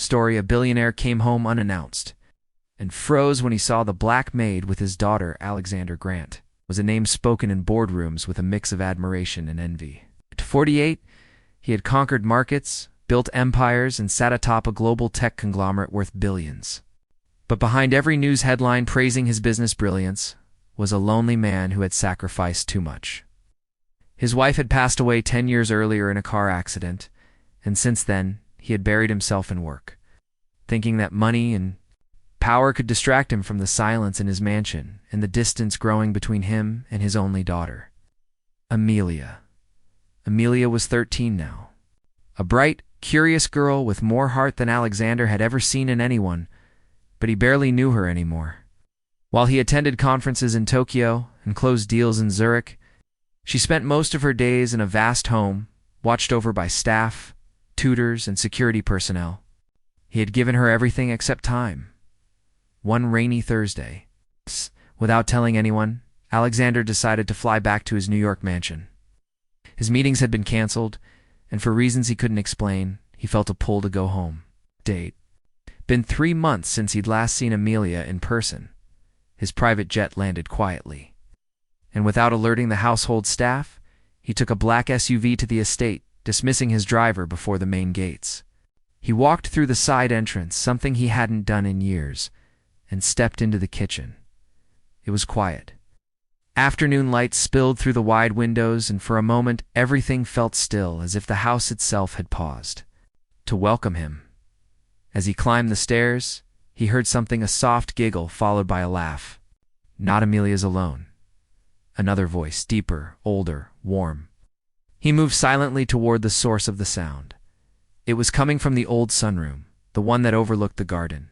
story, a billionaire came home unannounced and froze when he saw the Black Maid with his daughter, Alexander Grant. It was a name spoken in boardrooms with a mix of admiration and envy. At 48, he had conquered markets, built empires, and sat atop a global tech conglomerate worth billions. But behind every news headline praising his business brilliance was a lonely man who had sacrificed too much. His wife had passed away 10 years earlier in a car accident, and since then, he had buried himself in work, thinking that money and power could distract him from the silence in his mansion and the distance growing between him and his only daughter, Amelia. Amelia was 13 now. A bright, curious girl with more heart than Alexander had ever seen in anyone, but he barely knew her anymore. While he attended conferences in Tokyo and closed deals in Zurich, she spent most of her days in a vast home, watched over by staff, tutors, and security personnel. He had given her everything except time. One rainy Thursday, without telling anyone, Alexander decided to fly back to his New York mansion. His meetings had been canceled, and for reasons he couldn't explain, he felt a pull to go home. Date. Been 3 months since he'd last seen Amelia in person. His private jet landed quietly, and without alerting the household staff, he took a black SUV to the estate, dismissing his driver before the main gates. He walked through the side entrance, something he hadn't done in years, and stepped into the kitchen. It was quiet. Afternoon light spilled through the wide windows, and for a moment everything felt still, as if the house itself had paused to welcome him. As he climbed the stairs, he heard something, a soft giggle followed by a laugh. Not Amelia's alone. Another voice, deeper, older, warm. He moved silently toward the source of the sound. It was coming from the old sunroom, the one that overlooked the garden.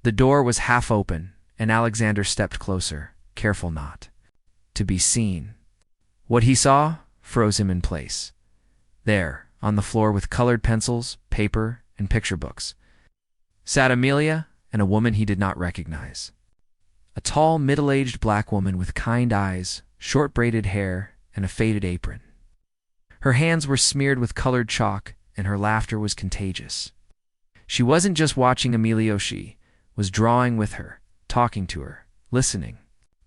The door was half open, and Alexander stepped closer, careful not to be seen. What he saw froze him in place. There, on the floor with colored pencils, paper, and picture books, sat Amelia and a woman he did not recognize. A tall, middle-aged black woman with kind eyes, short braided hair, and a faded apron. Her hands were smeared with colored chalk, and her laughter was contagious. She wasn't just watching Amelia, she was drawing with her, talking to her, listening.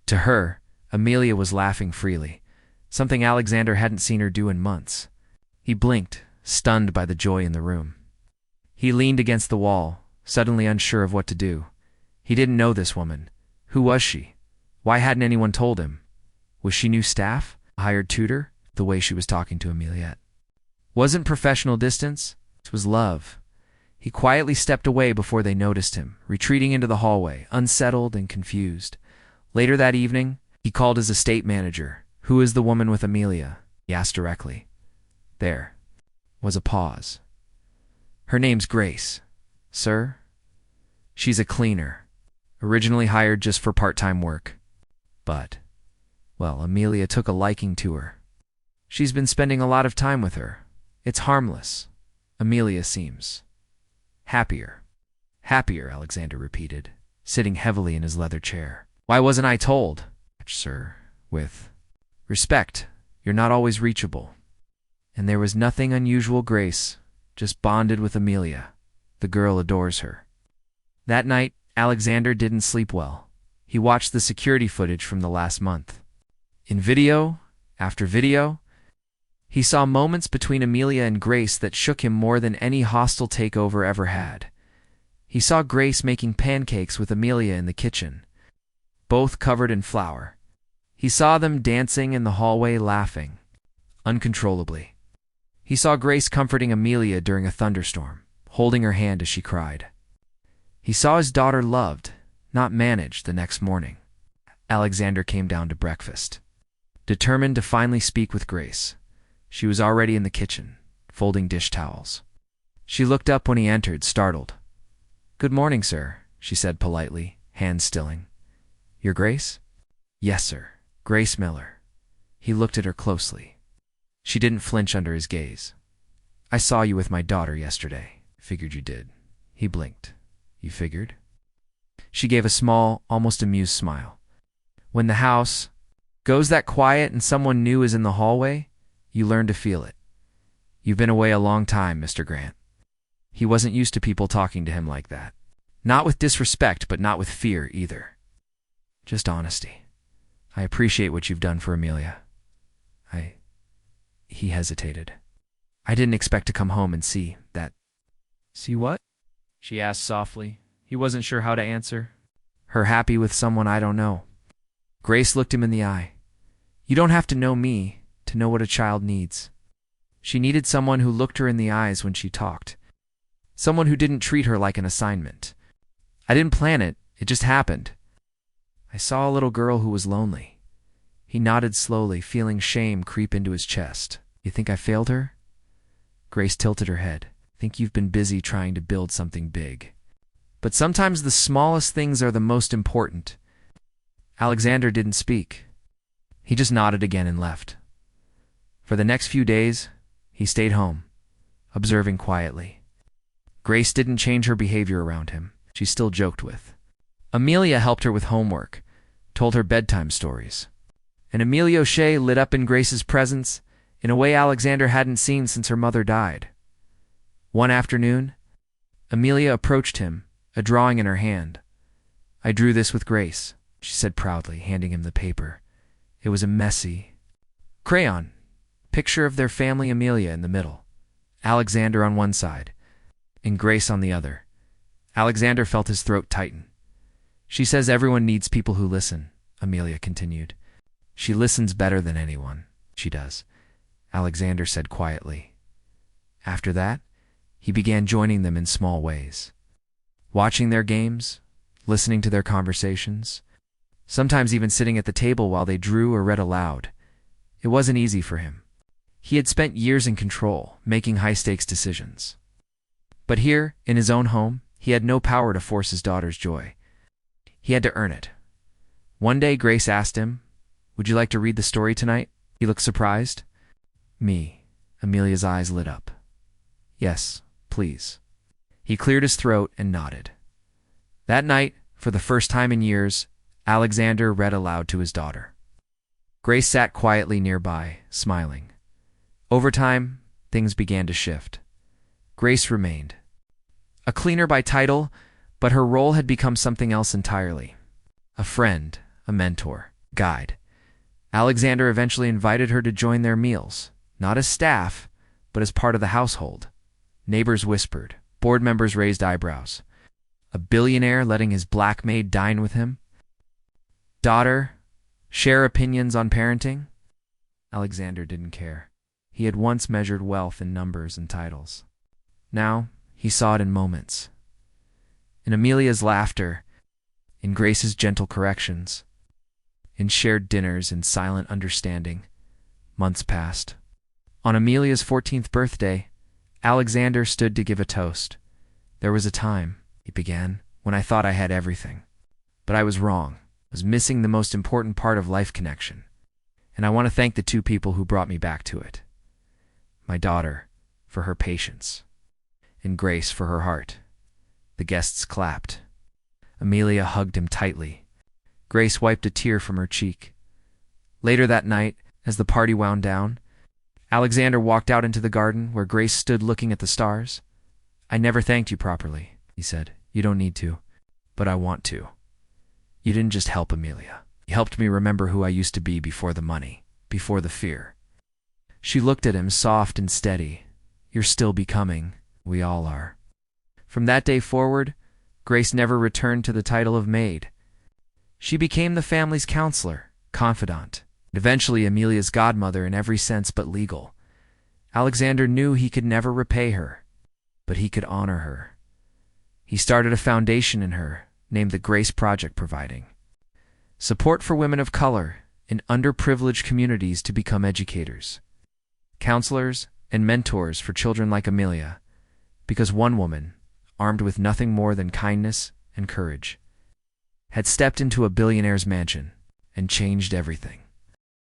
To her, Amelia was laughing freely, something Alexander hadn't seen her do in months. He blinked, stunned by the joy in the room. He leaned against the wall, suddenly unsure of what to do. He didn't know this woman. Who was she? Why hadn't anyone told him? Was she new staff? A hired tutor? The way she was talking to Amelia wasn't professional distance, it was love. He quietly stepped away before they noticed him, retreating into the hallway, unsettled and confused. Later that evening, he called his estate manager. "Who is the woman with Amelia?" he asked directly. There was a pause. "Her name's Grace, sir. She's a cleaner, originally hired just for part-time work. But, well, Amelia took a liking to her. She's been spending a lot of time with her. It's harmless. Amelia seems happier." "Happier," Alexander repeated, sitting heavily in his leather chair. "Why wasn't I told?" "Sir, with respect, you're not always reachable." And there was nothing unusual. Grace just bonded with Amelia. The girl adores her. That night, Alexander didn't sleep well. He watched the security footage from the last month. In video after video, he saw moments between Amelia and Grace that shook him more than any hostile takeover ever had. He saw Grace making pancakes with Amelia in the kitchen, both covered in flour. He saw them dancing in the hallway, laughing uncontrollably. He saw Grace comforting Amelia during a thunderstorm, holding her hand as she cried. He saw his daughter loved, not managed, the next morning. Alexander came down to breakfast, determined to finally speak with Grace. She was already in the kitchen, folding dish towels. She looked up when he entered, startled. "Good morning, sir," she said politely, hands stilling. "You're Grace?" "Yes, sir. Grace Miller." He looked at her closely. She didn't flinch under his gaze. "I saw you with my daughter yesterday." "Figured you did." He blinked. "You figured?" She gave a small, almost amused smile. "When the house goes that quiet and someone new is in the hallway, you learn to feel it. You've been away a long time, Mr. Grant." He wasn't used to people talking to him like that. Not with disrespect, but not with fear either. Just honesty. I appreciate what you've done for Amelia. He hesitated. I didn't expect to come home and see that. See what? She asked softly. He wasn't sure how to answer. Her happy with someone I don't know. Grace looked him in the eye. You don't have to know me to know what a child needs. She needed someone who looked her in the eyes when she talked. Someone who didn't treat her like an assignment. I didn't plan it, it just happened. I saw a little girl who was lonely. He nodded slowly, feeling shame creep into his chest. You think I failed her? Grace tilted her head. Think you've been busy trying to build something big. But sometimes the smallest things are the most important. Alexander didn't speak. He just nodded again and left. For the next few days, he stayed home, observing quietly. Grace didn't change her behavior around him. She still joked with. Amelia helped her with homework, told her bedtime stories. And Amelia O'Shea lit up in Grace's presence in a way Alexander hadn't seen since her mother died. One afternoon, Amelia approached him, a drawing in her hand. I drew this with Grace, she said proudly, handing him the paper. It was a messy crayon picture of their family, Amelia in the middle, Alexander on one side, and Grace on the other. Alexander felt his throat tighten. She says everyone needs people who listen, Amelia continued. She listens better than anyone. She does, Alexander said quietly. After that, he began joining them in small ways. Watching their games, listening to their conversations, sometimes even sitting at the table while they drew or read aloud. It wasn't easy for him. He had spent years in control, making high-stakes decisions. But here, in his own home, he had no power to force his daughter's joy. He had to earn it. One day, Grace asked him, Would you like to read the story tonight? He looked surprised. Me. Amelia's eyes lit up. Yes, please. He cleared his throat and nodded. That night, for the first time in years, Alexander read aloud to his daughter. Grace sat quietly nearby, smiling. Over time, things began to shift. Grace remained. A cleaner by title, but her role had become something else entirely. A friend, a mentor, guide. Alexander eventually invited her to join their meals, not as staff, but as part of the household. Neighbors whispered, board members raised eyebrows. A billionaire letting his black maid dine with him? Daughter, share opinions on parenting? Alexander didn't care. He had once measured wealth in numbers and titles. Now, he saw it in moments. In Amelia's laughter, in Grace's gentle corrections, in shared dinners and silent understanding. Months passed. On Amelia's 14th birthday, Alexander stood to give a toast. There was a time, he began, when I thought I had everything. But I was wrong. I was missing the most important part of life connection. And I want to thank the two people who brought me back to it. My daughter, for her patience, and Grace for her heart. The guests clapped. Amelia hugged him tightly. Grace wiped a tear from her cheek. Later that night, as the party wound down, Alexander walked out into the garden where Grace stood looking at the stars. I never thanked you properly, he said. You don't need to, but I want to. You didn't just help Amelia. You helped me remember who I used to be before the money, before the fear. She looked at him, soft and steady. You're still becoming. We all are. From that day forward, Grace never returned to the title of maid. She became the family's counselor, confidant, and eventually Amelia's godmother in every sense but legal. Alexander knew he could never repay her, but he could honor her. He started a foundation in her, named the Grace Project, providing support for women of color in underprivileged communities to become educators, counselors, and mentors for children like Amelia, because one woman, armed with nothing more than kindness and courage, had stepped into a billionaire's mansion and changed everything.